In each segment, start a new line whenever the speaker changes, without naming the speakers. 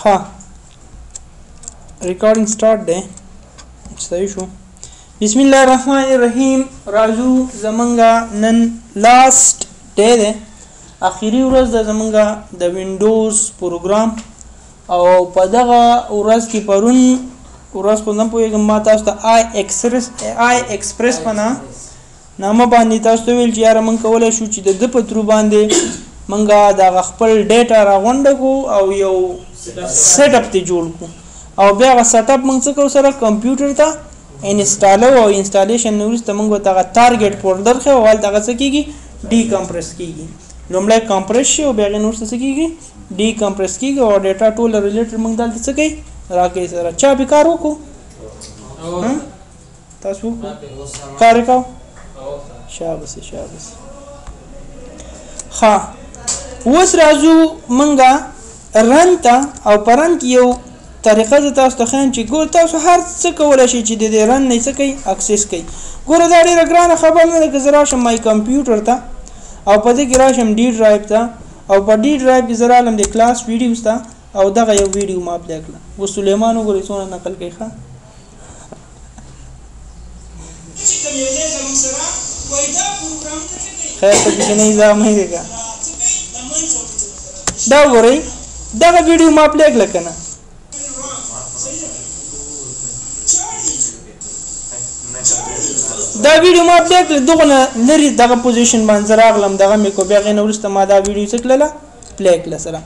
ها ریکارډینګ سٹارټ دی صحیح شو بسم الله الرحمن الرحیم راځو زمونږه نن لاست ډے دی اخیری ورځ د زمونږه د وینډوز پروګرام او په دغه ورځ کې پرون ورځ خو نه پوهېږم ما تاسو ته آی ایکسپریس په نامه باندې تاسو ته ویل چې یاره موږ کولی شو چې د ده په ترو باندې موږ دغه خپل ډیټا راغونډه کړو او یو سیټ اپ ته جوړ کړو او بیا هغه سیټ اپ موږ څه کوو سره کمپیوټر ته انسټالو او انسټالیشن نه وروسته موږ ورته هغه ټارګېټ فولډر ښیو او هلته هغه څه کېږي ډیکمپریس کېږي لومړی کمپریس شي او بیا هغې نه وروسته څه کېږي ډیکمپریس کېږي او ډیټا ټوله ریلیټډ موږ دلته څه کوي راکوي سره چا پې کار وکړو تاسو وکړو کار یې کوو شاباس شاباس ها اوس راځو مونږه رن ته او په رن کې یو طریقه زه تاسو ته ښیم چې ګور تاسو هر څه کولی شئ چې د دې رن نه څه کوي اکسس کوي ګوره دا ډېره ګرانه خبره نه ده که زه راشم مای کمپیوټر ته او په دې کې راشم ډي ډرایو ته او په ډي ډرایو کې زه رالم د کلاس ویډیوز ته او دغه یو ویډیو ما پلی کړه اوس سلیمان وګورئ څونه نقل کوي ښه خیر ته پکې نه ځه مه یې کا دا وګورئ دغه ویډیو ما پلی کړه که نه دا ویډیو ما پلی کړه دغه نه لرې دغه پوزیشن باندې زه راغلم دغه مې کو بیا هغې نه وروسته ما دا ویډیو څه کړله پلی کړله سره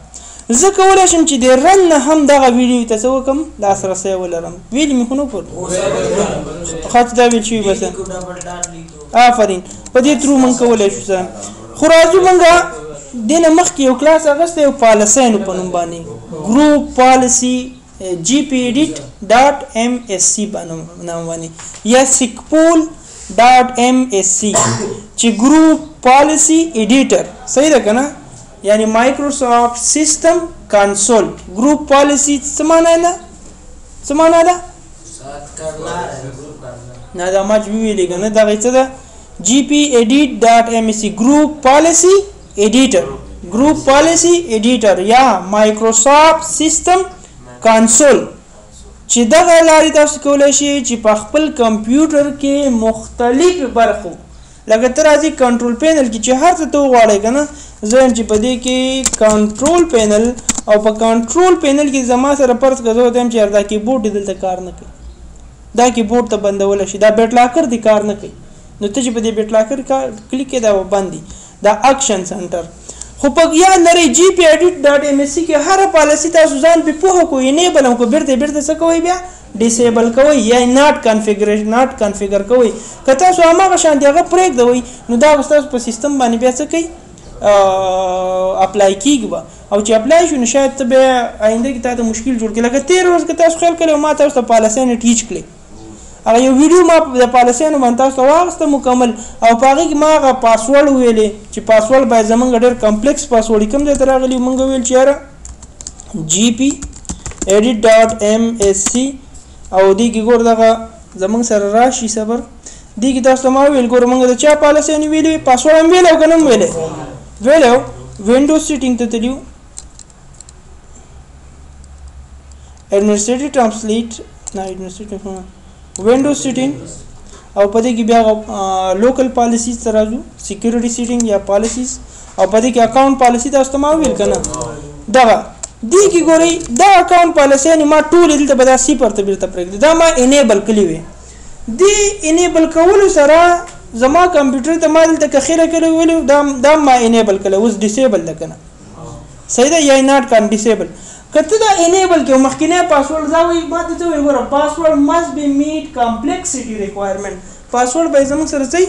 زه کولی شم چې د رن نه هم دغه ویډیو ته څه وکړم لاسرسی ولرم ویل مې خو نه کړ خاص دا ویل شوي بس آفرین په دې ترو موږ کولی شو سره خو راځو موږ دې نه مخکې یو کلاس اخیستی یو پالیسیانو په نوم باندې ګروپ پالیسي gpedit.msc په نوم باندې یا sikpool.msc چې ګروپ پالیسي ایډیټر صحیح ده که نه یعنی مایکروسافټ سیسټم کنسول ګروپ پالیسي څه معنا ده څه معنا ده نه دا ما چې ویلې که نه دغه څه ده gpedit.msc ګروپ پالیسي ایډیټر ګروپ پالیسي ایډیټر یا مایکروسافټ سیسټم کنسول چې دغه لارې تاسو کولی شئ چې په خپل کمپیوټر کې مختلف برخو لکه ته راځي کنټرول پینل کې چې هر څه ته وغواړئ که نه زه یم چې په دې کې کنټرول پینل او په کنټرول پینل کې زما سره فرض که زه ورته یم چې یار دا کیبورډ دې دلته کار نه کوي دا کیبورډ ته بندولی شي دا بیټ لاکر دې کار نه کوي نو ته چې په دې بیټ لاکر کلیک کې دا بند دي دا اکشن سنټر خو په یاد لرئ gpedit.msc کې هره پالیسي تاسو ځان پې پوهه کوئ انیبل هم کو بیرته څه کوئ بیا ډیسیبل کوئ یا ناټ کنفیګر کوئ که تاسو هماغه شانتې هغه پرېږدوئ نو دا به ستاسو په سیستم باندې بیا څه کوي اپلای کېږي به او چې اپلای شو نو شاید ته بیا آینده کې تا ته مشکل جوړ کړي لکه تېره ورځ که تاسو خیال کړی ما تاسو ته پالیسیانې ټیچ کړې هغه یو ویډیو ما د پالیسیانو باندې تاسو ته واخیسته مکمل او په هغې کې ما هغه پاسورډ ویلې چې پاسورډ باید زمونږ ډېر کمپلیکس پاسورډ کوم ځای ته راغلي مونږ ویل چې یاره gpedit.msc او دې کې ګور دغه زمونږ سره راشي صبر دې کې تاسو ته ما ویل ګوره مونږ د چا پالیسیانې ویلې پاسورډ هم ویلی او که نه هم ویلی ویلی وینډوز سیټینګ ته تللي ایڈمنسټریټیو ټرانسلیټ نه ایڈمنسټریټیو وینډوز سیټینګ او په دې کې بیا لوکل پالیسیز ته راځو سیکیورټي سیټینګ یا پالیسیز او په دې کې اکاونټ پالیسي تاسو ته ما ویل که نه دغه دې کې ګورئ دا اکاونټ پالیسیانې ما ټولې دلته به دا صفر ته بېرته پرېږدي دا ما انیبل کړي وې دې انیبل کولو سره زما کمپیوټر ته ما دلته کښېره کړی ویلو دا ما انیبل کړی اوس ډیسیبل ده که نه صحیح ده یا ناټ کان ډیسیبل که ته دا انیبل کړې مخکینی پاسورډ دا وایي ما ته څه وایي ګوره پاسورډ مست بي میټ کمپلیکسټي ریکوایرمنټ پاسورډ به یې زموږ سره څه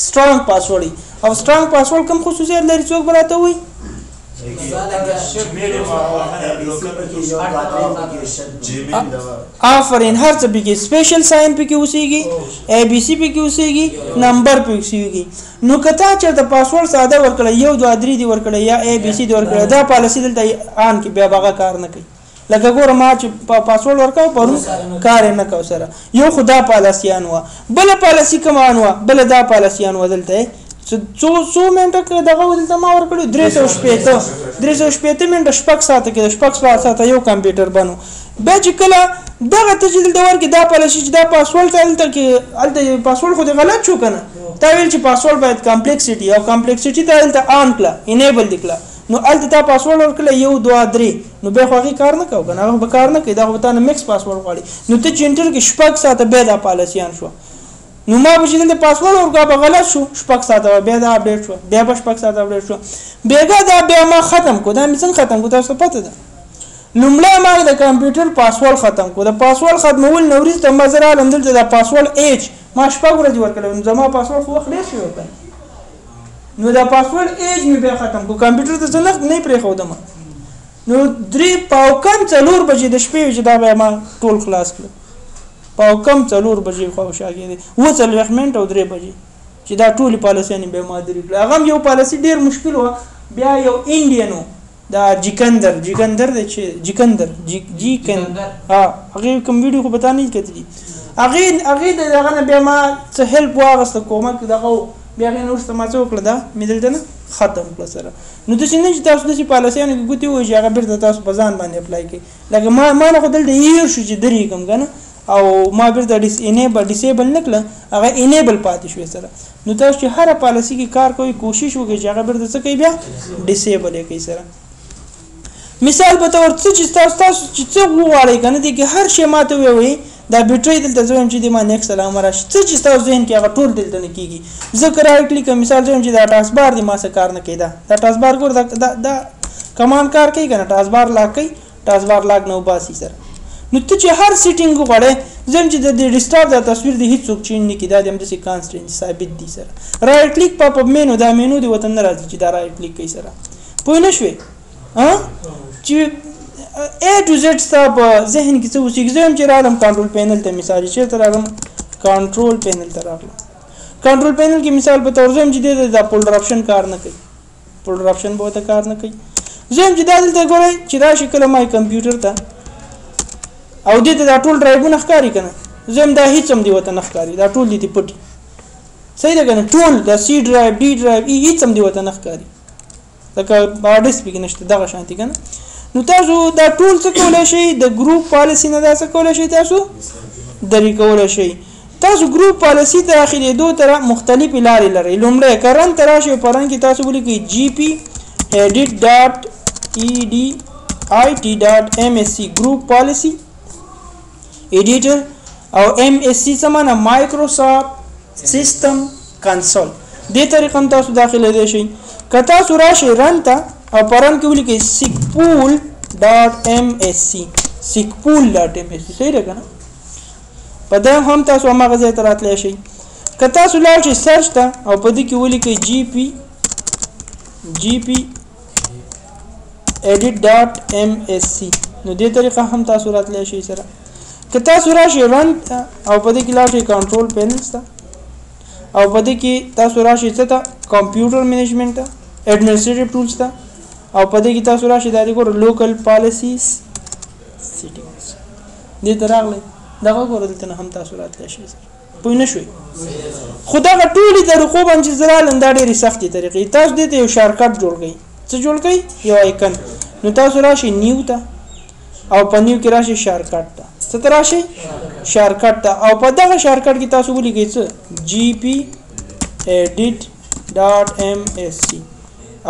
سټرانګ پاسورډ وي او سټرانګ پاسورډ کوم خصوصیت لري څوک به راته وایي آفرین هر څه پکې سپیشل ساین پکې اوسېږي ABC پکې اوسېږي نمبر پکې اوسېږي نو که تا چېرته پاسورډ ساده ورکړی 1 2 3 دې ورکړی یا ABC دې ورکړی دا پالیسي دلته آن کې بیا به هغه کار نه کوي لکه ګوره ما چې پاسورډ ورکاو پرون کار یې نه کو سره یو خو دا پالیسیان وه بله پالیسي کومه وه بله دا پالیسیان وه دلته څو منټه دغه دلته ما ورکړو 380 منټه شپږ ساعته کې شپږ ساعته یو کمپیوټر بنو. بیا چې کله دغه ته چې دلته ورکې دا پالیسي چې دا پاسورډ دلته کې هلته پاسورډ خو دې غلط شو که نه تا ویل چې پاسورډ باید کمپلیکسټي او کمپلیکسټي ته دلته آن کړه انیبل دې کړه نو هلته تا پاسورډ ورکړه 1 2 3 نو بیا خو هغې کار نه کوو که نه هغه به کار نه کوي دا خو به تا نه مکس پاسورډ غواړي نو ته چې انټر کې شپږ ساعته بیا دا پالیسي آن شوه نو ما به چې دلته پاسورډ ورکړه به غلط شو شپږ ساعته به بیا دا اپډیټ شوه بیا به شپږ ساعته اپډیټ شوه بېګا دا بیا ما ختم کړو دا مې څنګه ختم کړو تاسو پته ده لومړی ما د کمپیوټر پاسورډ ختم کړو د پاسورډ ختمول نه وروسته ما زه راغلم دلته د پاسورډ ایج ما شپږ ورځې ورکړی نو زما پاسورډ خو وخت ډېر شوی که نو د پاسورډ ایج مې بیا ختم کړو کمپیوټر ته زه نه پرېښودم نو 3 پاو کم 4 بجې د شپې چې دا بیا ما ټول خلاص کړو پاو کم 4 بجې خواوشا کېدې 40 منټه او 3 بجې چې دا ټولې پالیسیانې بیا ما درې کړې هغه هم یو پالیسي ډېر مشکل وه بیا یو انډین و دا جیکندر دی چې جیکندر ها هغې کوم ویډیو خو به تا نه کتلي هغې د دغه نه بیا ما څه هیلپ واغسته کومک دغه بیا هغې نه وروسته ما څه وکړه دا مې دلته نه ختم کړه سره نو داسې نه چې تاسو داسې پالیسیانو کې ګوتې ووایي چې هغه بېرته تاسو په ځان باندې اپلای کوي لکه ما نه خو دلته هیر شو چې درېږم که نه او ما بیرته ډیسیبل نه کړه هغه انیبل پاتې شوې سره نو تاسو چې هره پالیسي کې کار کوئ کوشش وکړئ چې هغه بیرته څه کوي بیا ډیسیبل یې کوي سره مثال په تور څه چې تاسو چې څه وغواړئ که نه دې کې هر شی ما ته ووایي دا بیټرۍ دلته زه وایم چې دې ما نیکسټ علامه راشي څه چې ستاسو ذهن کې هغه ټول دلته نه کېږي زه که رایټ کلیک مثال زه وایم چې دا ټاسک بار دی ما څه کار نه کوي دا ټاسک بار ګور دا کمانډ کار کوي که نه ټاسک بار لاک کوي ټاسک بار لاک نه وباسي سره نو ته چې هر سیټینګ وغواړې زه چې د ډیسکټاپ دا تصویر د هیڅوک چینج نه کړي دا د همداسې کانسټنټ ثابت دي سره رایټ کلیک پاپ اپ مینو دا مینو د وطن نه راځي چې دا رایټ کلیک کوي سره پوه نه شوې چې A to Z ستا په ذهن کې څه اوسېږي زه هم چې راغلم کنټرول پینل ته مثال چېرته راغلم کنټرول پینل ته راغلم کنټرول پینل کې مثال په تور زه هم چې دې دا فولډر آپشن کار نه کوي فولډر آپشن به ورته کار نه کوي زه هم چې دا دلته ګورئ چې راشي کله ما کمپیوټر ته او دې ته دا ټول ډرایوونه ښکاري که نه زه هم دا هېڅ هم دې ورته نه ښکاري دا ټول دې پټي صحیح ده که نه ټول دا C ډرایو D ډرایو هېڅ هم دې ورته نه ښکاري لکه هارډ ډسک پکې نشته دغه شانتي که نه نو تاسو دا ټول څه کولی شئ د ګروپ پالیسي نه دا څه کولی شئ تاسو درې کولی شئ تاسو ګروپ پالیسي ته داخلېدو ته مختلفې لارې لرئ لومړی که رن ته راشئ په رن کې تاسو ولیکئ GP edit.msc ګروپ پالیسي ایډیټر او MSC څه معنی مایکروسافټ سیسټم کنسول دې طریقه هم تاسو داخلېدی شئ که تاسو راشئ رن ته او پران کې ولیکئ sigpool.msc sigpool.msc صحیح ده که نه په دا هم تاسو هماغه ځای ته راتلی شئ که تاسو لاړ شئ سرچ ته او په دې کې ولیکئ GP edit.msc نو دې طریقه هم تاسو راتلی شئ سره که تاسو راشئ رن ته او په دې کې لاړ شئ کنټرول پینلز ته او په دې کې تاسو راشئ څه ته کمپیوټر مینجمنټ ته ایډمنسټریټیو ټولز ته او په دې کې تاسو راشئ دا دې ګورئ لوکل پالیسیز سیټینګز دې ته راغلی دغه ګورئ دلته نه هم تاسو راتلی شئ سره پوه نه شوئ خو دغه ټولې طریقو باندې چې زه رالم دا ډېرې سختې طریقې تاسو دې ته یو شارکټ جوړ کړئ څه جوړ کړئ یو آیکن نو تاسو راشئ نیو ته او په نیو کې راشئ شارکټ ته څه ته راشئ شارکټ ته او په دغه شارکټ کې تاسو ولیکئ څه GP edit.msc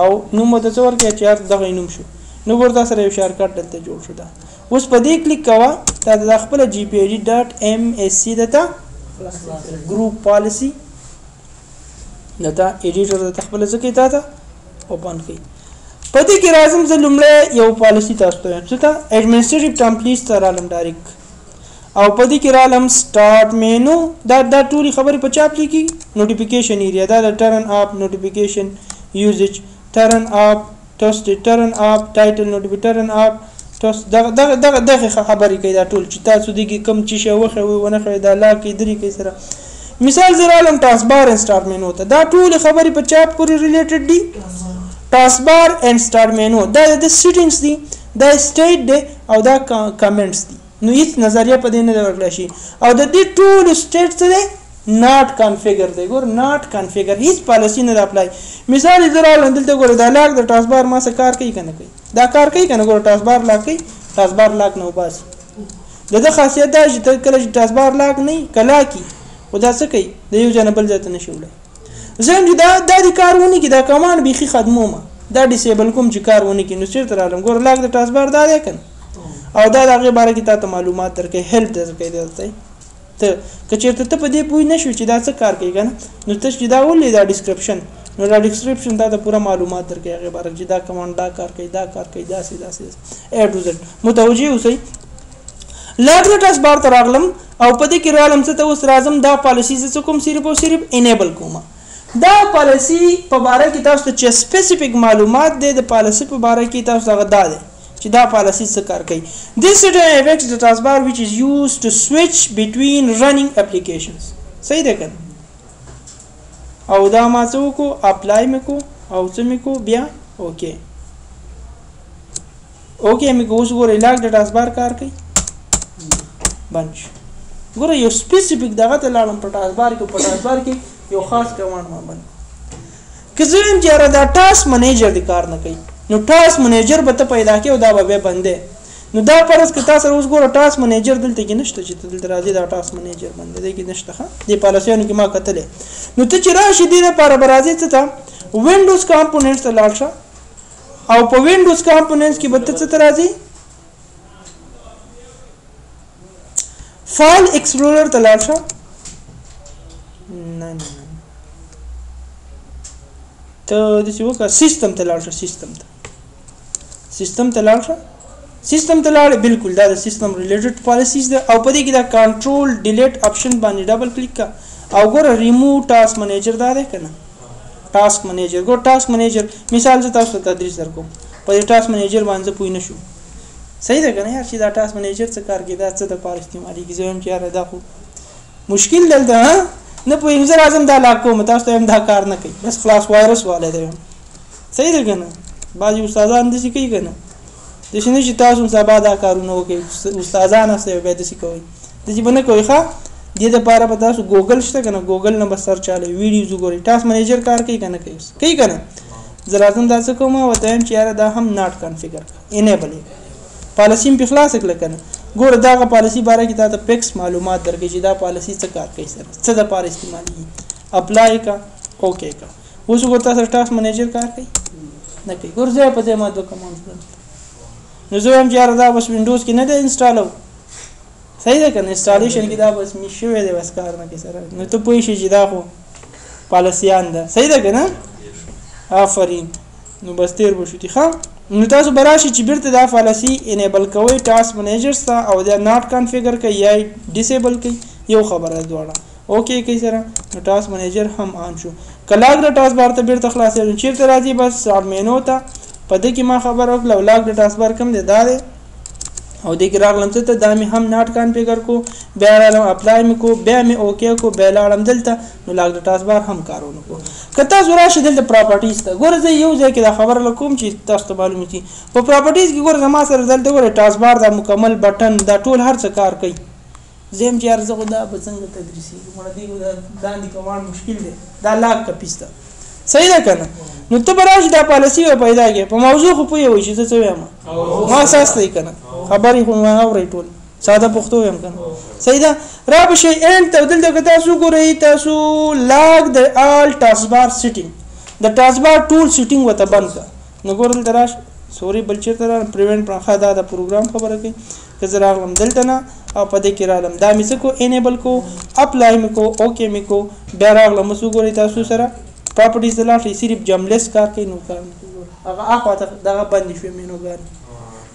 او نوم ته څه ورکړئ چې دغه نوم شو نو ورته سره یو شارکټ دلته جوړ شو دا اوس په دې کلیک کوه تا د خپله GP edit.msc دته ګروپ پالیسي دته ایډیټر دته خپله څه کوي تا ته اوپن کوي په دې کې راځم زه لومړی یو پالیسي تاسو ته وایم څه ته ایډمنسټریټیو ټمپلیټس ته رالم ډایرکټ او په دې کې رالم سټارټ مینو دا ټولې خبرې په چا پلی کېږي نوټیفیکیشن ایریا دا د ټرن اپ نوټیفیکیشن یوزیج turn up toast turn up title notification turn up toast دغه خبرې کوي دا ټول چې تاسو دغه کم چې شی وخوي ونه خوي دا لا کې درې کې سره مثال زه رالم ټاسک بار ان سٹارټ مینو ته دا ټول خبرې په چا پورې ریلیټډ دي ټاسک بار ان سٹارټ مینو دا د سیټینګز دي دا سټیټ دی او دا کمنټس دي نو هیڅ نظریه په دې نه ورکړل شي او د دې ټول سټیټ څه دی not configure دی ګور not configure هیڅ پالیسی نه اپلای مثال یې درال دلته ګور دا لاک د ټاسک بار ما سره کار کوي کنه کوي دا کار کوي کنه ګور ټاسک بار لاک کوي ټاسک بار لاک نه وباسي دغه خاصیت دا چې کله چې ټاسک بار لاک نه کلا کی خدا څه کوي د یو جنبل ځته نشي وړي زم چې دا د کارونه کې دا کمان بيخي خدمومه دا ډیسیبل کوم چې کارونه کې نو چیرته راغلم ګور لاک د ټاسک بار دا دی کنه او دا دغه باره کې تاسو معلومات درکې هیلپ درکې دلته ته کچېرته ته په دې پوي نشو چې دا څه کار کوي کنه نو ته چې دا ولې دا ډیسکرپشن نو دا ډیسکرپشن دا د پوره معلومات درکې هغه باره چې دا کمانډ دا کار کوي دا کار کوي دا سي A to Z متوجي اوسئ لاګ د ټاسک بار ته راغلم او په دې کې رالم څه ته اوس راځم دا پالیسی څه کوم صرف او صرف انیبل کوم دا پالیسی په باره کې تاسو ته سپیسیفیک معلومات دی د پالیسی په باره کې تاسو هغه دا دی چې دا پالیسی څه کار کوي this affects the taskbar which is used to switch between running applications صحیح ده کنه او دا ما څه کو اپلای مې کو او څه مې کو بیا اوکے مې کو اوس ګورې لاګ د ټاسکبار کار کوي بنچ ګوره یو سپیسیفیک دغه ته لاړم په ټاسکبار کې یو خاص کمانډ ما باندې که زه هم چې دا ټاسک منیجر د کار نه کوي نو ټاسک منیجر به ته پیدا کې او دا به بندې نو دا پرس که تاسو اوس ګوره ټاسک منیجر دلته کې نشته چې دلته راځي دا ټاسک منیجر باندې دی کې نشته ها د پالیسیانو کې ما کتلې نو ته چې راشي دې لپاره به راځي څه ته وینډوز کمپوننټس ته لاړ شه او په وینډوز کمپوننټس کې به ته څه ته راځي فایل ایکسپلورر ته لاړ شه نه ته د څه وکړه سیستم ته لاړ شه سیستم ته لاړ بالکل دا د سیستم ریلیټډ پالیسیز ده او په دې کې دا کنټرول ډیلیټ اپشن باندې ډبل کلیک کا او ګوره ریموو ټاسک منیجر دا ده کنه ټاسک منیجر ګور ټاسک منیجر مثال زه تاسو ته تدریس درکوم په دې ټاسک منیجر باندې پوی نشو صحیح ده کنه یار چې دا ټاسک منیجر څه کار کوي دا څه د پاره استعمالي کیږي زه هم چې یار دا خو مشکل دلته نه پوهیم زه راځم دا لاک کوم تاسو ته هم دا کار نه کوي بس خلاص وایرس والے دی صحیح ده کنه بعضی استادان دې کوي کنه د شنو چې تاسو سبا دا کارونه وکړي استادان سره به دې کوي د دې باندې کوي ښا دې د لپاره په تاسو ګوګل شته کنه ګوګل نه بس سرچ چاله ویډیوز وګورئ ټاسک منیجر کار کوي کنه کوي کنه زه راځم دا څه کوم او ته هم چې یار دا هم ناٹ کنفیګر انیبل پالیسی په خلاص کړل کنه ګوره دا پالیسی باره کې تاسو پکس معلومات درکې چې دا پالیسی څه کار کوي سره څه د پاره استعمالي اپلای کا اوکے کا اوس ګوره تاسو ټاسک منیجر کار کوي نه کوي ګوره زه په دې ما دوه کمانډ نو زه هم چې دا بس وینډوز کې نه ده انسټالو صحیح ده کنه انسټالیشن کې دا بس می شوې ده بس کار نه کوي سره نو ته پوه شې چې دا خو پالیسیان ده صحیح ده کنه آفرین نو بس تیر بشو تی ښه نو تاسو براشي چې بیرته دا پالیسی انیبل کوئ ټاسک منیجرز ته او دا ناٹ کنفیګر کوي یا ډیسیبل کوي یو خبره دواړه اوکے کوي سره نو ټاسک منیجر هم آن شو کلاګ د ټاسک بار ته بیرته خلاصې چیرته راځي بس مینو ته په دې کې ما خبر وکړه لاګ د ټاسک بار کم دی دا دی او دې کې راغلم څه ته دا مې هم ناٹ کنفیګر کو بیا راغلم اپلای مې کو بیا مې اوکے کو بیا لاړم دلته نو لاګ د ټاسک بار هم کارونه کو کته زورا شې دلته پراپرټیز ته ګوره زه یو ځای کې دا خبر لکوم چې تاسو ته معلوم شي په پراپرټیز کې ګوره زما سره دلته ګوره ټاسک بار دا مکمل بٹن دا ټول هر څه کار کوي زم چې ارزه خدا به څنګه تدریسي مړه دی دا باندې کومه مشکل دی دا لاګ کپیسته صحیح ده کنه نو ته براش دا پالیسی و پیدا کې په موضوع خو پوي وي چې څه وایم ما اساس دی کنه خبرې خو ما اوري ټول ساده پښتو وایم کنه صحیح ده را به شي ان ته دلته تاسو ګورئ تاسو لاګ د آل ټاسک بار سیټینګ د ټاسک بار ټول سیټینګ وته بند نو ګورل تراش سوري بل چیرته پریوینټ پرخه دا د پروګرام خبره کوي که زه راغلم دلته نه او په دې کې راغلم دا مې څه کو انیبل کو اپلای مې کو اوکے مې کو بیا راغلم سو ګورئ تاسو سره پراپرټیز د لاټ صرف جملس کار کوي نو کار هغه اخواته دغه باندې شو مینو ګان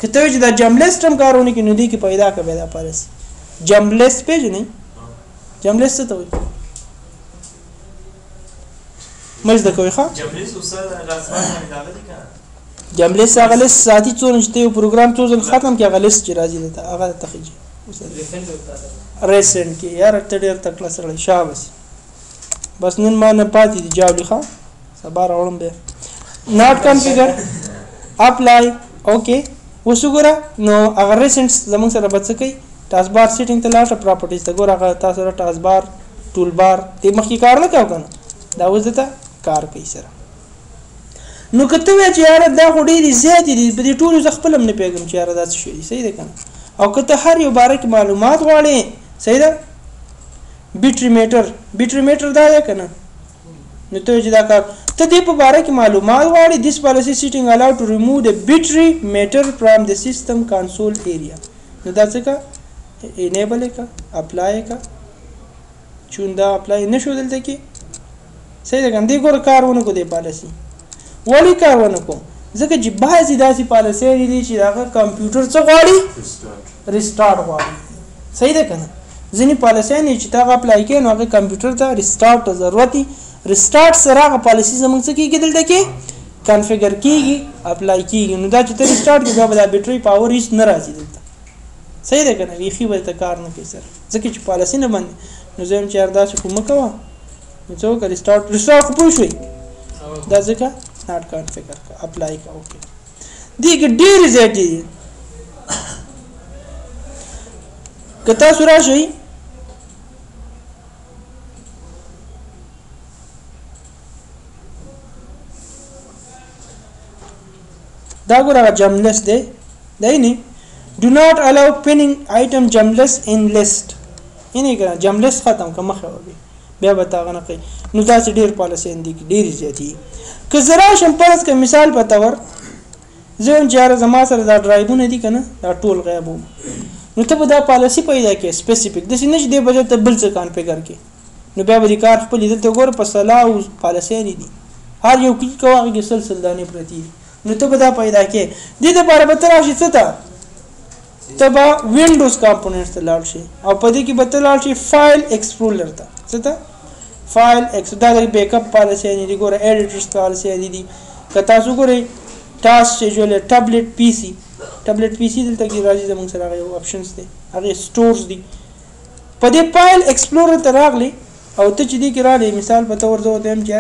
کته چې دا جملس تم کارونه کې نو دی کې پیدا کوي دا پارس جملس پیج نه جملس څه ته وي مزه کوي ښا
جملس وسره غلطه دا دي کنه
جملس هغه لس ساتي څو نشته یو پروګرام څو ځل ختم کې هغه لس چې راځي ته هغه تخیجي ریسنت کې یار ته ډیر تکړه سره شابه بس نن ما نه پاتې دي جاولي ښه سبا راوړم به ناٹ کنفیګر اپلای اوکے وسوګره نو هغه ریسنټ زموږ سره بچ کی ټاسک بار سیټینګ ته لاړه پراپرټیز ته ګوره هغه تاسو سره ټاسک بار ټول بار دې مخکې کار نه کاو کنه دا اوس دته کار کوي سره نو کته وی چې یاره دا خو ډېرې زیاتې دي په دې ټولو زه خپل هم نه پوهېږم چې یاره دا څه شی دي صحیح ده که نه او که ته هر یو باره کې معلومات غواړې صحیح ده بیټري میټر دا دی که نه نو ته چې دا کار ته دې په باره کې معلومات غواړې this policy setting allowed to remove the battery meter from the system console area نو دا څه کا enable یې کا apply یې کا چون دا apply نه شو دلته کې صحیح ده که نه دې ګوره کار ونه کړو دې پالیسي ولې کار ونه کوم ځکه چې بعضې داسې پالیسۍ دي چې هغه کمپیوټر څه غواړي ریسټارټ غواړي صحیح ده که نه ځینې پالیسۍ نه چې ته هغه اپلای کوې نو هغه کمپیوټر ته ریسټارټ ته ضرورت وي ریسټارټ سره هغه پالیسي زموږ څه کېږي دلته کې کنفیګر کېږي اپلای کېږي نو دا چې ته ریسټارټ کړې بیا به دا بیټرۍ پاور هېڅ نه راځي دلته صحیح ده که نه بیخي به دلته کار نه کوي سره ځکه چې پالیسي نه بندي نو زه یم چې یار داسې خو مه کوه نو څه وکړه ریسټارټ خو پوه شوئ دا ځکه not configure ka apply ka okay دیگه ډېرې زیاتې دي که تاسو راشئ دا ګوره هغه جملس دی دی نه do not allow pinning item jumbless in list یعنې که جملس ختم که مخه وږي بیا به تا هغه نه کوي نو داسې ډېر پالیسۍ دي ډېرې زیاتې که زه راشم فرض که مثال په طور زه یم چې یاره زما سره دا ډرایبونه دي که نه دا ټول غیب وم نو ته به دا پالیسي پیدا کړې سپیسیفیک داسې نه چې دې بجه ته بل څه کانفیګر کړې نو بیا به دې کار خپل دلته ګوره په سلا او پالیسۍ دي هر یو کلیک کوه هغې کې سل دانې پرتې دي نو ته به دا پیدا کړې دې دپاره به ته راشي څه ته ته به وینډوز کامپوننټس ته لاړ شي او په دې کې به ته لاړ شي فایل ایکسپلورر ته څه ته فایل ایکس دا د بیک اپ پالیسۍ دي ګوره ایډیټرز پالیسۍ دي که تاسو ګورئ ټاسک شیډول ټابلیټ پی سي دلته کې راځي زموږ سره هغه یو آپشنز دی هغې سټورز دي په دې فایل ایکسپلورر ته راغلی او ته چې دې کې راغلی مثال په طور زه ورته یم چې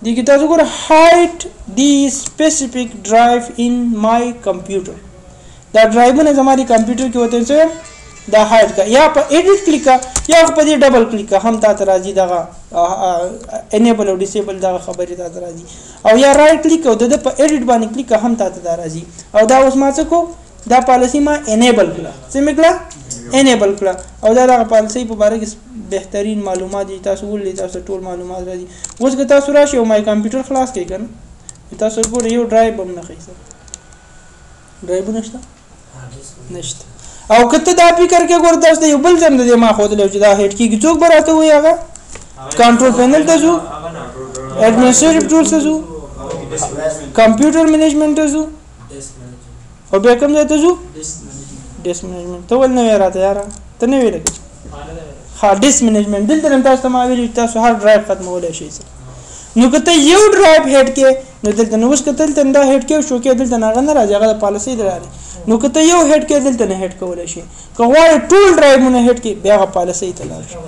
دې کې تاسو ګوره هایټ دی سپیسیفیک ډرایو ان مای کمپیوټر دا ډرایوونه زما د کمپیوټر کې ورته څه دا هایډ کا یا په ایډیټ کلیک کا یا په دې ډبل کلیک کا هم تاسو راځي دغه انیبل او ډیسیبل دغه خبرې تاسو راځي او یا رائټ کلیک او د په ایډیټ باندې کلیک کا هم تاسو راځي او دا اوس ما څه کو دا پالیسی ما انیبل کړه څه مې کړه انیبل کړه او دا دغه پالیسی په باره کې بهترین معلومات دي تاسو ولې تاسو ټول معلومات راځي اوس که تاسو راشي او مای کمپیوټر خلاص کړئ کنه تاسو ګورئ یو ډرایو هم نه خېسه ډرایو نشته او کته دا فکر کې ګور تاسو یو بل ځم د ما خو د چې دا هټ کې څوک براته وي هغه کنټرول پینل ته ځو ایڈمنسټریټیو ټولز ته ځو کمپیوټر منیجمنت ته ځو او بیا کوم ځای ته ځو ډیسک منیجمنت ته ول نه راته یاره ته نه ویل ها ډیسک منیجمنت دلته تاسو ته ما ویل تاسو هر ډرایو ختمولای شئ نو کته یو ډرایو هټ کې نو دلته نو اوس کته دلته دا هټ کې شو کې دلته نه راځي هغه پالیسي دراري نو کته یو هټ کې دلته نه هټ کولای شي که غواړې ټول ډرایوونه هټ کې بیا هغه پالیسي ته لاړ شي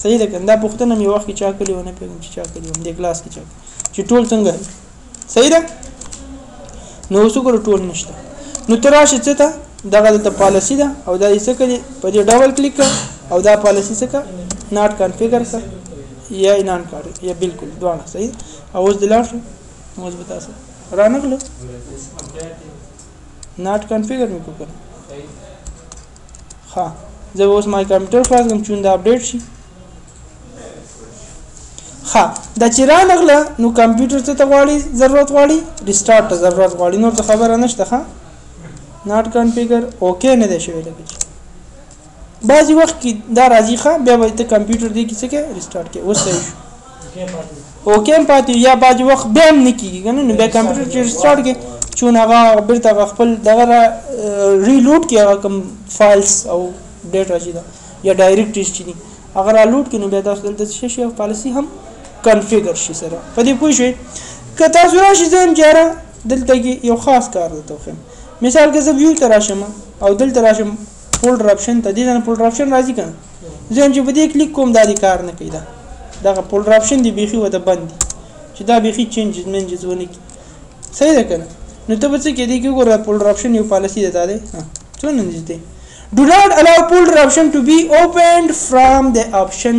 صحیح ده کنده پوښتنه مې وخت کې چا کړی ونه پیږم چې چا کړی هم د کلاس کې چا چې ټول څنګه صحیح ده نو اوس ګور ټول نشته نو تر راشه څه ته دغه د پالیسي ده او دا یې څه کوي په دې ډبل کلیک او دا پالیسي څه کا ناٹ کنفیګر کا یا نان کار یا بالکل دواړه صحیح او اوس د لاړ اوس به تاسو رانغلو ناٹ کنفیګر مې کو کړ ها زه اوس مای کمپیوټر خلاص کوم چې دا اپډیټ شي ها دا چې رانغله نو کمپیوټر ته غواړي ضرورت غواړي ریسټارټ ته ضرورت غواړي نور څه خبره نشته ها ناٹ کنفیګر اوکے نه دی شوی لګي بعضی وخت کې دا راځي ښه بیا به ته کمپیوټر دی کې څه کې ریسټارټ کې اوس صحیح شو اوکے پاتې یا بعضی وخت بیا هم نه کېږي که نه نو بیا کمپیوټر چې ریسټارټ کې چون هغه بیرته خپل دغه ریلوډ کې هغه کوم فایلز او ډیټا چې ده یا ډایرکټریز چې دي هغه رالوډ کړي نو بیا تاسو دلته څه شي پالیسي هم کنفیګر شي سره په دې پوه شئ که تاسو راشئ زه هم چې یاره دلته کې یو خاص کار درته وښیم مثال که زه ویو ته راشم او دلته راشم فولډر آپشن ته دې ځای فولډر آپشن راځي که نه زه هم چې په دې کلیک کوم دا دې کار نه کوي دغه فولډر آپشن دی بیخي ورته بند دي چې دا بیخي چینجز منجز ونه کړي صحیح ده که نه نو ته به څه کېدی کې ګوره فولډر آپشن یو پالیسي ده دا دی څونه نږدې do not allow folder option to be opened from the option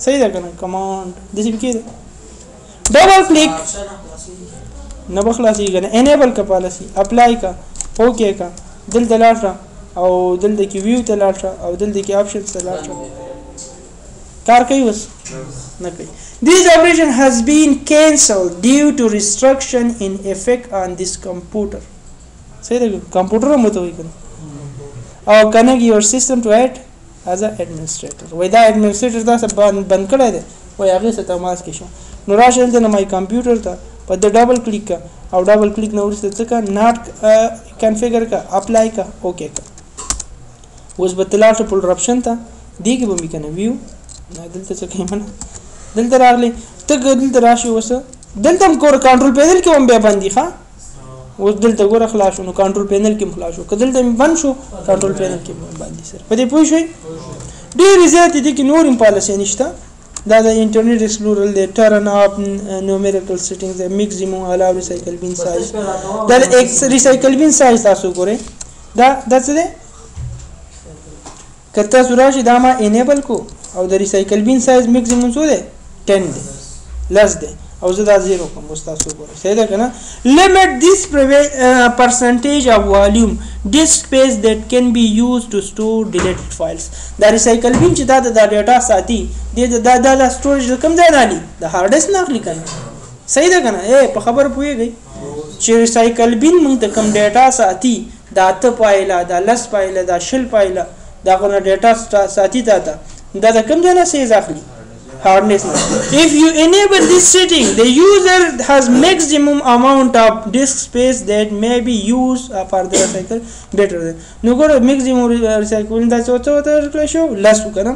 صحیح ده کنه command دسی کې double click نه بخلاصي کنه enable کا پالیسی اپلای کا اوکے کا دلته لاړه او دلته کې ویو ته لاړه او دلته کې آپشن ته لاړه کار کوي وس نه کوي. This operation has been cancelled due to restriction in effect on this computer. صحیح ده کمپیوټر مو ته وایي کنه او connect your system to it as an administrator. وای دا administrator دا څه بند کړی دی وای هغه څه تماس کې شو نو راشه دلته مای کمپیوټر ته په د ډبل کلیک کا او ډبل کلیک نو ورسته څه کا ناٹ کنفیګر کا اپلای کا اوکے کا اوس به تلاټ فولډر آپشن ته دی کې به می کنه ویو دلته څه کوي منه دلته راغلی ته دلته راشي وسه دلته هم کور کنټرول پینل کې هم به باندې ښا اوس دلته ګوره خلاص شو نو کنټرول پینل کې خلاص شو کدلته بند شو کنټرول پینل کې باندې سره په دې پوه شئ ډېر زیات دي کې نور هم پالیسی نشته دا د انټرنیټ ایکسپلورر د ټرن اپ نومریکل سیټینګز د میکسیمم الاو ریسایکل بین سایز دا ریسایکل بین سایز تاسو ګورئ دا څه دی کته سوراشي دا ما انیبل کو او د ریسایکل بین سایز میکسیمم څو دی 10 دی لس دی او زه دا 0 کوم تاسو ګورئ صحیح ده کنه limit this percentage of volume disk space that can be used to store deleted files دا ریسایکل بین چې دا د ډیټا ساتي دا سټوریج کم ځای نه لري د هارد ډیسک نه اخلي کنه صحیح ده کنه په خبر پوهیږئ چې ریسایکل بین موږ ته کم ډیټا ساتي دا ته پایله دا لس پایله دا شل پایله دا غو ډیټا ساتي دا د کم ځای نه سیز اخلي hardness. If you enable this setting, the user has maximum amount of disk space that may be used for the recycle better. No go maximum recycling that's what show less kana.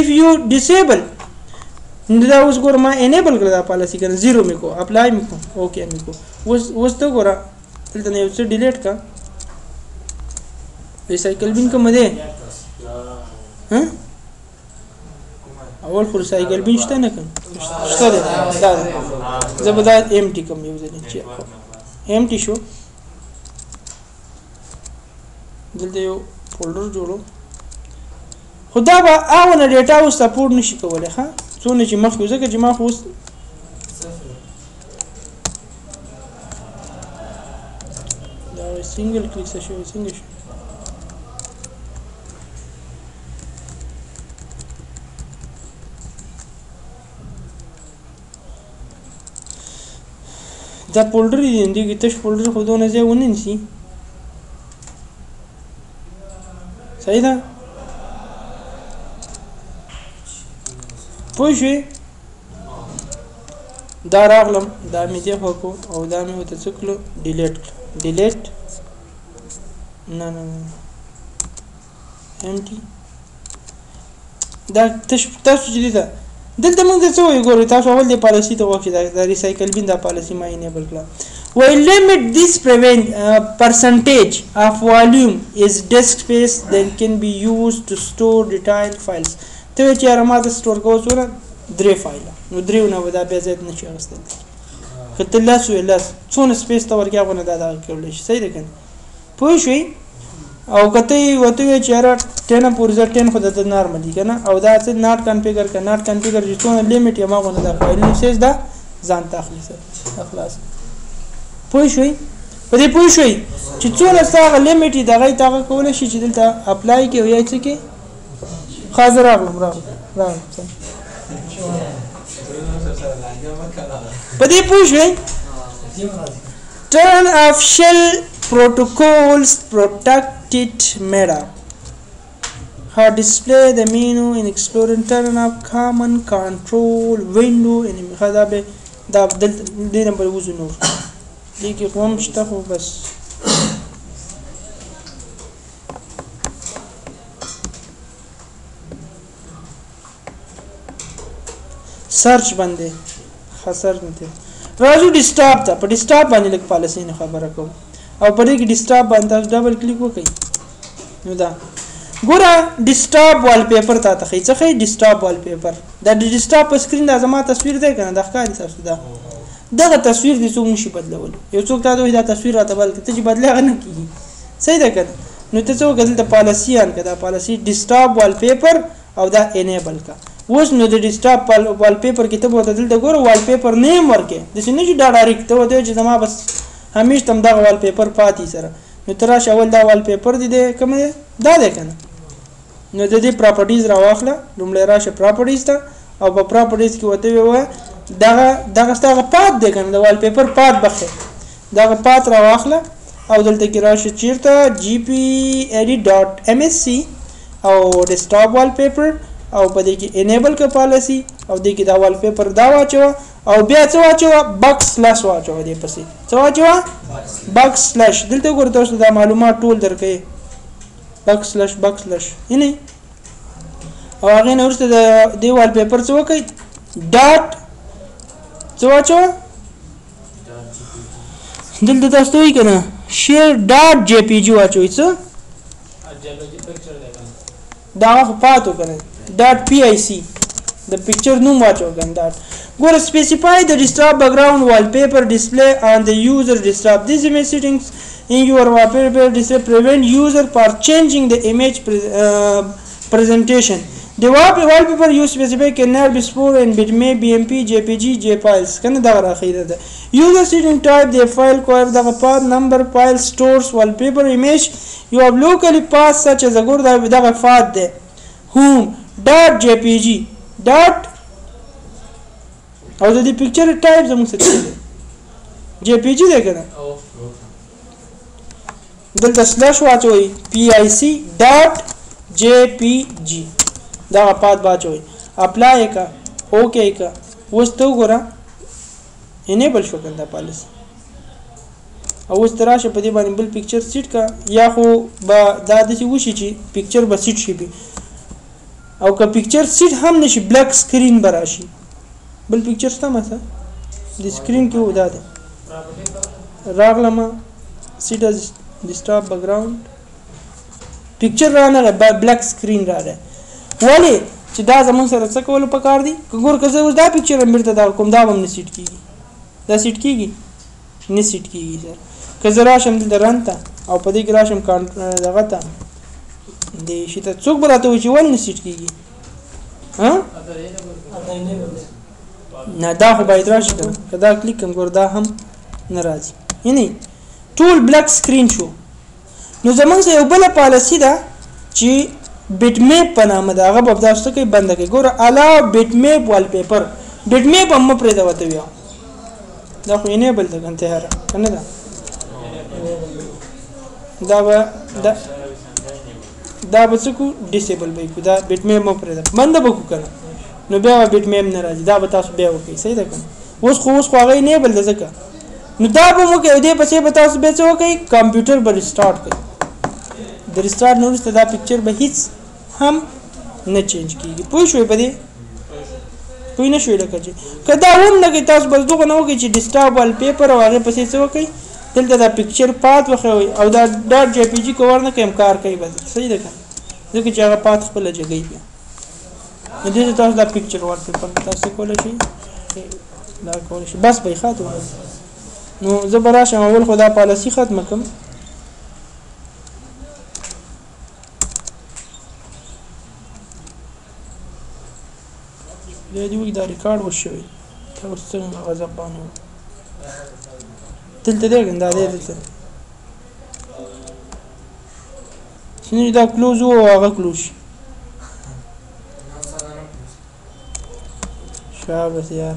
If you disable da us go ma enable kar da policy kana 0 me ko apply me ko okay me ko was to go ra tilta ne us delete ka recycle bin ka made ha اول خو ریسایکل بین شته نه کنه شته دا زبردست ام ټی کوم یو ځل چې ام ټی شو دلته یو فولډر جوړو خدا به اونه ډیټا او سپورټ نشي کولای ښا څونه چې مخکې ځکه چې ما خو دا سنگل کلیک شو سنگل شو دا فولډر دی کې تش فولډر خو دونه ځای ونه نسی صحیح ده پوه شوې دا راغلم دا مې دی خو او دا مې ورته څه کړو ډیلیټ نه امټي دا تاسو چې دی دلته موږ څه وایو ګورئ تاسو اول د پالیسی ته وخت دا ریسایکل بین دا پالیسی ما انیبل کړه وای limit this percentage of volume is disk space that can be used to store detailed files ته چې رما د سٹور کوو څونه 3 فایل نو 3 نه ودا به زیات نشي غوښتل کته لاس ویلاس څونه سپیس ته ورګه غونه دا کولای شي صحیح ده کنه پوه شئ او کته وته چې را 10 پورې 10 خو د نارمل دي کنه او دا چې ناٹ کنفیګر ک ناٹ کنفیګر چې څونه لیمټ یې ما غونه دا فایل نو سیز دا ځان تخلیص خلاص پوه شئ په دې پوه شئ چې څونه ستاره لیمټ دی دغه تا کولای شي چې دلته اپلای کې وایي چې کې حاضر راغلم په دې پوه شئ turn off shell protocols protected meta how display the menu in explorer turn off common control window in هذا به دا دې نمبر وزو نور دې کې قوم شته خو بس سرچ باندې خسر نه راځو ډیسکټاپ ته په ډیسکټاپ باندې لیک پالیسی نه خبره کوم او په دې کې ډیسکټاپ باندې ډبل کلیک وکړئ نو دا ګوره ډیسکټاپ وال پیپر ته تخې څخه ډیسکټاپ وال پیپر دا ډیسکټاپ په سکرین د زما تصویر دی کنه د ښکاري تاسو دا دغه تصویر دې څوک نشي بدلول یو څوک دا دوی دا تصویر راته بل ته چې بدله نه کیږي صحیح ده کنه نو ته څه وکړه دلته پالیسي ان کړه پالیسي ډیسکټاپ وال پیپر او دا انیبل کا اوس نو د ډیسکټاپ وال پیپر کې ته وته دلته ګوره وال پیپر نیم ورکې د څه نه چې دا ډایرکټ ته وته چې زما بس همیش تم دا وال پیپر پاتې سره نو تراش اول دا وال پیپر دی کوم دی دا دی کنه نو د دې پراپرټیز راواخله لومړی راشه پراپرټیز ته او په پراپرټیز کې وته وي دغه ستاسو پات دی کنه د وال پیپر پات بخښه دغه پات راواخله او دلته کې راشه چیرته gp-edit.msc او ډیسکټاپ وال پیپر او په دې کې انیبل کا پالیسی او دې کې دا وال پیپر دا واچو او بیا څه واچو _/ واچو دې پسې څه واچو _ دلته ګورئ تاسو دا معلومات ټول درکې _/ یعنی او هغه نه ورسته د وال پیپر څه وکړي ډاټ څه واچو دلته تاسو یې کنه share.jpg واچوي څه دا خو پاتو کنه .pic the picture نوم واچو کنه ډاټ ګور specify the desktop background wallpaper display on the user desktop these image settings in your wallpaper display prevent user for changing the image presentation the wallpaper you specify cannot be stored in bitmap bmp jpg jfiles کنه دا راخیره ده user setting type the file cover the path number file stores wallpaper image you have locally path such as a ګور دا path ده home.jpg او د دې پکچر ټایپ زموږ څه دی jpg دی کنه دلته سلاش واچوي pic.jpg دا پات واچوي اپلای کا اوکے کا اوس ته وګوره انیبل شو کنده پالیسی او اوس تراشه په دې باندې بل پکچر سیټ کا یا خو با دا د څه وشي چې پکچر به سیټ شي او که پکچر سیټ هم نشي بلیک سکرین براشي بل پکچر ستا مته د سکرین کې ودا ده راغلم سیټ از ډیسکټاپ بیکګراوند پکچر رانه بلیک سکرین راغی ولی چې دا زمون سره څه کول پکار دي ګور که زه دا پکچر مرته دا کوم دا هم نه سیټ کیږي دا سیټ کیږي نه سیټ کیږي سر که زه راشم د رانته او په دې کې راشم دغه ته د شته څوک براته و چې ول نه سیټ کیږي ها نه دا خو باید راشي کدا کلیک کوم ګور دا هم ناراضي یعنی ټول بلیک سکرین شو نو زمونږ یو بل پالیسی ده چې bitmap په نامه دا هغه په تاسو کې بند کې ګور الا bitmap wallpaper bitmap هم پرې دا وته ویو دا خو انیبل ده کنه هر کنه دا به څه کو ډیسیبل به کو دا bitmap مو پرې دا بند به کو کنه نو بیا bitmap نه راځي دا به تاسو بیا وکړئ صحیح ده کنه اوس خو هغه انیبل ده ځکه نو دا به مو کې دې پسې به تاسو به څه وکړئ کمپیوټر به ریسټارټ کړئ د ریسټارټ نو ورسته دا پکچر به هیڅ هم نه چینج کیږي پوه شوي په دې پوه نه شوي لکه چې که دا هم نه کوي تاسو بس دغه نه وکړئ چې ډیسکټاپ وال پیپر او هغې پسې څه وکړئ دلته دا پکچر پات وښوئ او دا .jpg که ورنه کړئ کار کوي بس صحیح ده که ځکه چې هغه پات خپله جګوي بیا نو دې تاسو دا پکچر وال پیپر تاسو کولی شئ دا کولی شئ بس به یې ښه نو زه به راشم اول خو دا پالیسي ختمه کړم دی وی دا ریکارډ وشوي تاسو څنګه غضب باندې دلته دی ګنده دی دلته شنو دا کلوز او هغه کلوز شابه یار